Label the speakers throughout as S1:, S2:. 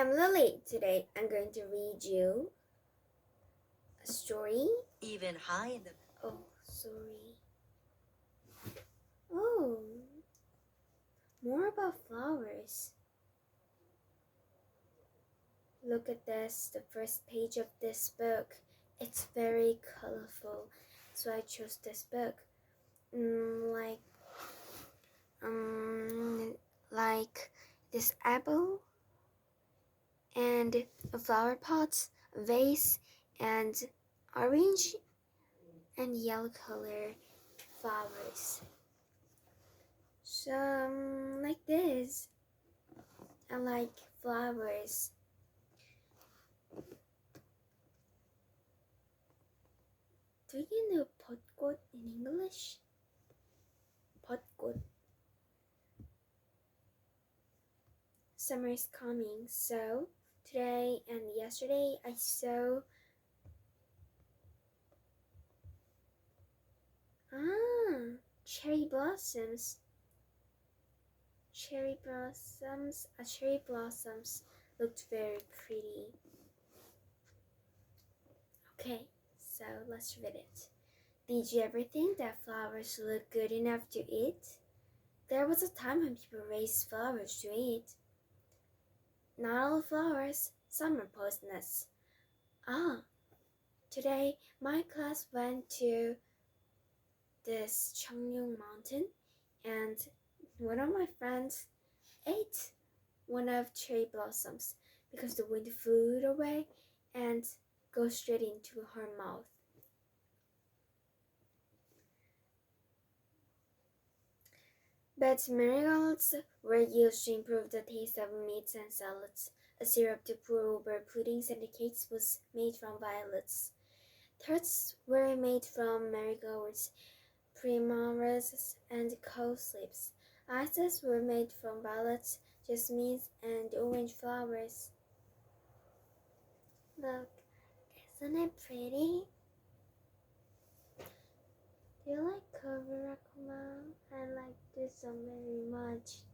S1: am Lily. Today I'm going to read you a story.
S2: Even high in the...
S1: Oh, sorry. Oh, more about flowers. Look at this, the first page of this book. It's very colorful, so I chose this book. Like this apple and a flower pot, a vase, and orange and yellow color flowers. So like this. I like flowers. Do you know potgod in English? Potgod. Summer is coming, so today and yesterday I saw cherry blossoms. Cherry blossoms looked very pretty. Okay, so let's read it. Did you ever think that flowers look good enough to eat? There was a time when people raised flowers to eat. Not all flowers, some are poisonous. Today my class went to this Cheongyang mountain and one of my friends ate one of cherry blossoms because the wind flew it away and goes straight into her mouth. But marigolds were used to improve the taste of meats and salads. A syrup to pour over puddings and the cakes was made from violets. Tarts were made from marigolds, primaries, and cowslips. Ices were made from violets, jasmines, and orange flowers. Look, isn't it pretty? Do you like Kobarakuma? I like this one very much.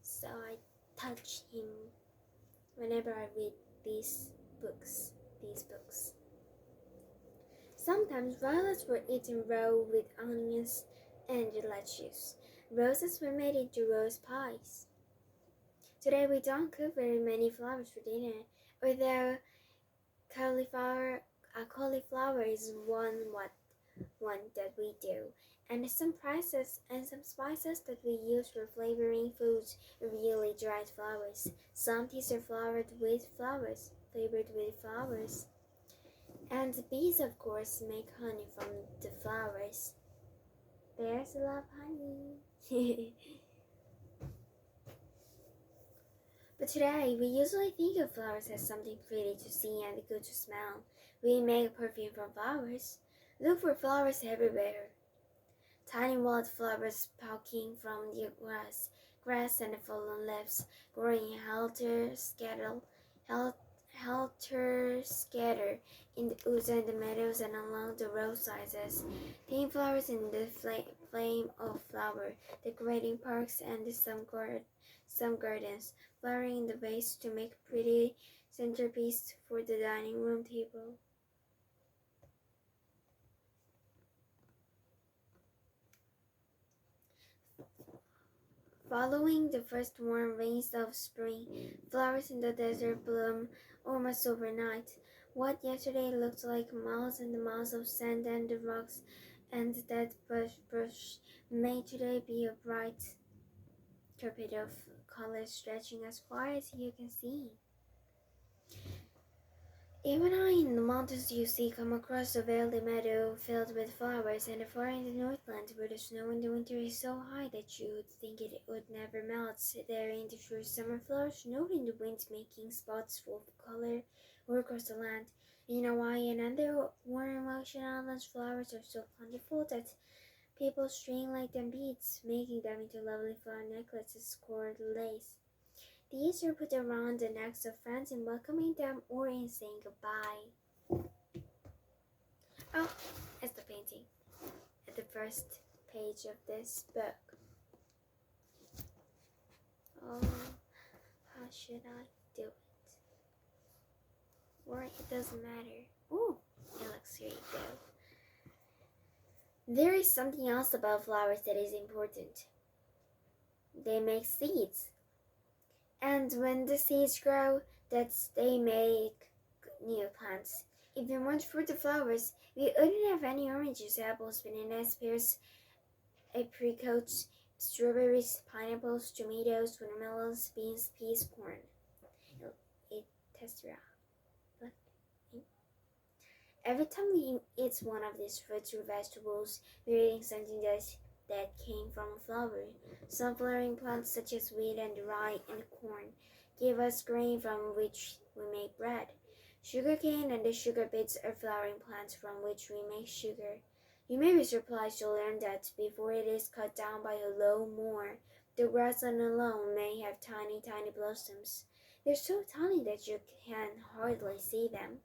S1: So I touch him whenever I read these books. Sometimes violets were eaten raw with onions and lettuce. Roses were made into rose pies. Today we don't cook very many flowers for dinner, although cauliflower is one that we do, and some spices that we use for flavoring foods are really dried flowers. Some teas are flavored with flowers, and the bees, of course, make honey from the flowers. Bears love honey. But today, we usually think of flowers as something pretty to see and good to smell. We make perfume from flowers. Look for flowers everywhere. Tiny wildflowers poking from the grass and fallen leaves, growing helter-skelter in the woods and the meadows and along the roadsides. Pink flowers in the flame of flower, decorating parks and some gardens, flowering in the vase to make a pretty centerpiece for the dining room table. Following the first warm rains of spring, flowers in the desert bloom almost overnight. What yesterday looked like miles and miles of sand and the rocks and that bush may today be a bright carpet of colors stretching as far as you can see. Even high in the mountains you see come across a valley meadow filled with flowers, and far in the northland where the snow in the winter is so high that you would think it would never melt. There in the true summer flowers snowed in the wind, making spots full of color all across the land. In Hawaii and other warm ocean islands, flowers are so plentiful that people string like them beads, making them into lovely flower necklaces scored lace. These are put around the necks of friends in welcoming them or in saying goodbye. Oh, it's the painting at the first page of this book. Oh, how should I do it? or it doesn't matter. Ooh, it looks great though. There is something else about flowers that is important. They make seeds. And when the seeds grow, they make new plants. If it weren't for the flowers, we wouldn't have any oranges, apples, bananas, pears, apricots, strawberries, pineapples, tomatoes, watermelons, beans, peas, corn. Etc. Every time we eat one of these fruits or vegetables, we're eating something that came from a flower. Some flowering plants such as wheat and rye and corn give us grain from which we make bread. Sugarcane and the sugar beets are flowering plants from which we make sugar. You may be surprised to learn that before it is cut down by a lawnmower, the grass alone may have tiny, tiny blossoms. They're so tiny that you can hardly see them.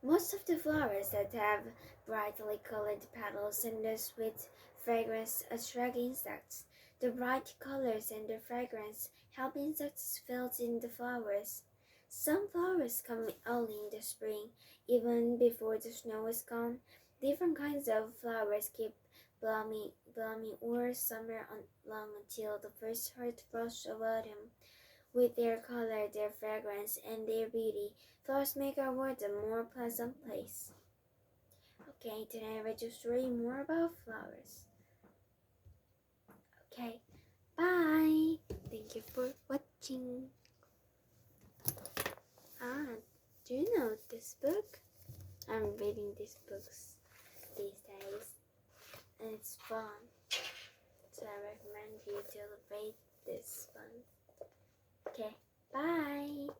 S1: Most of the flowers that have brightly colored petals and the sweet fragrance attract insects. The bright colors and the fragrance help insects build in the flowers. Some flowers come early in the spring, even before the snow is gone. Different kinds of flowers keep blooming all summer long until the first hard frost of autumn. With their color, their fragrance, and their beauty, flowers make our world a more pleasant place. Okay, today I read your story more about flowers. Okay, bye! Thank you for watching. Do you know this book? I'm reading these books these days, and it's fun. So I recommend you to read this one. Okay, bye!